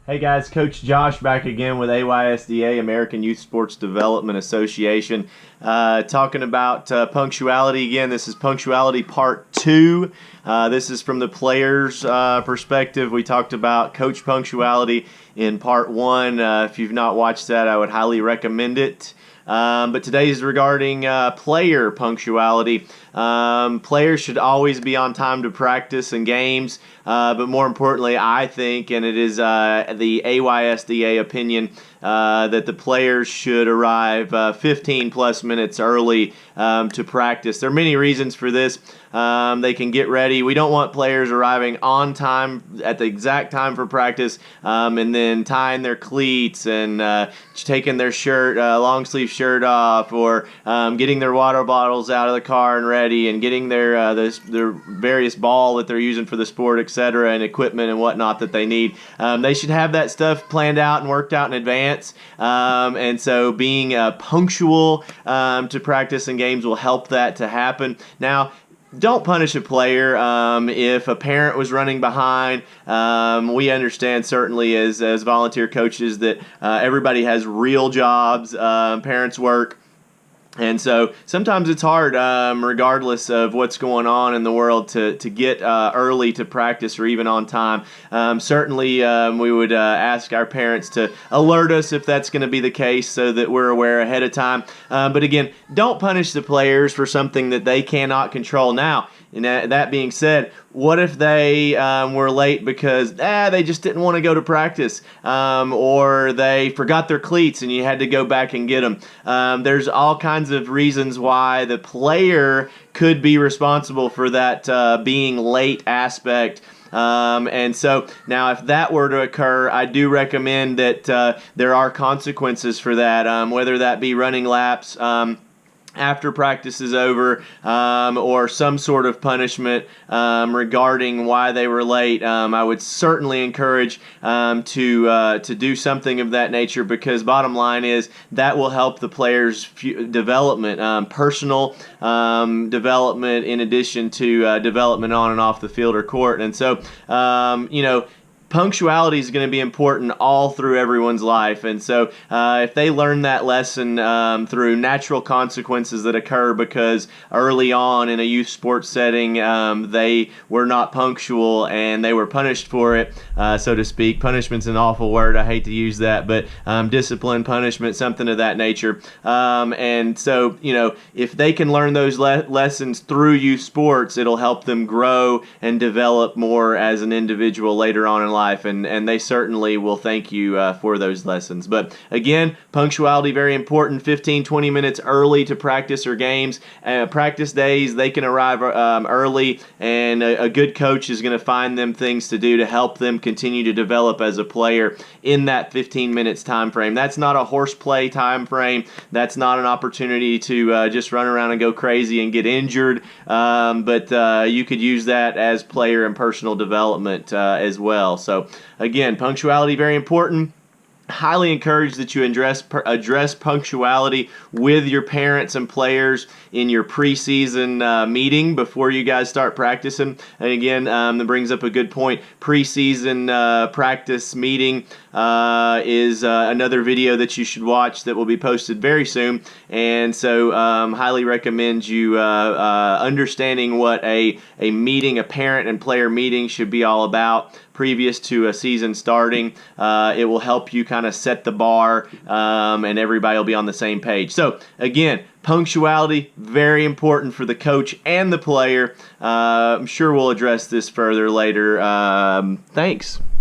Hey guys, Coach Josh back again with AYSDA, American Youth Sports Development Association, talking about punctuality again. This is punctuality part 2. This is from the players' perspective. We talked about coach punctuality in part 1. If you've not watched that, I would highly recommend it. But today is regarding player punctuality. Players should always be on time to practice and games, but more importantly, I think, and it is the AYSDA opinion, that the players should arrive 15 plus minutes early to practice. There are many reasons for this. They can get ready. We don't want players arriving on time at the exact time for practice and then tying their cleats and taking their shirt, long sleeve shirt off, or getting their water bottles out of the car and ready, and getting their various ball that they're using for the sport, etc., and equipment and whatnot that they need. They should have that stuff planned out and worked out in advance. And so being punctual to practice and games will help that to happen. Now, don't punish a player if a parent was running behind. We understand certainly as volunteer coaches that everybody has real jobs, parents work. And so sometimes it's hard, regardless of what's going on in the world, to get early to practice or even on time. Certainly we would ask our parents to alert us if that's going to be the case so that we're aware ahead of time. But again, don't punish the players for something that they cannot control. Now, and that being said, what if they were late because they just didn't want to go to practice, or they forgot their cleats and you had to go back and get them? There's all kinds of reasons why the player could be responsible for that being late aspect. And so now if that were to occur, I do recommend that there are consequences for that, whether that be running laps after practice is over, or some sort of punishment regarding why they were late. I would certainly encourage to do something of that nature, because bottom line is that will help the players' development, personal development, in addition to development on and off the field or court. And so, punctuality is going to be important all through everyone's life, and so if they learn that lesson through natural consequences that occur because early on in a youth sports setting they were not punctual and they were punished for it, so to speak. Punishment's an awful word, I hate to use that, but discipline, punishment, something of that nature. And so, if they can learn those lessons through youth sports, it'll help them grow and develop more as an individual later on in life. And they certainly will thank you for those lessons. But again, punctuality, very important. 15-20 minutes early to practice or games. Practice days, they can arrive early, and a good coach is going to find them things to do to help them continue to develop as a player in that 15 minutes time frame. That's not a horseplay time frame. That's not an opportunity to just run around and go crazy and get injured. But you could use that as player and personal development as well. So again, punctuality, very important. Highly encourage that you address punctuality with your parents and players in your preseason meeting before you guys start practicing. And again, that brings up a good point. Preseason practice meeting is another video that you should watch that will be posted very soon. And so highly recommend you understanding what a meeting, a parent and player meeting, should be all about previous to a season starting. It will help you kind of set the bar, and everybody will be on the same page. So again, punctuality, very important for the coach and the player. I'm sure we'll address this further later. Thanks.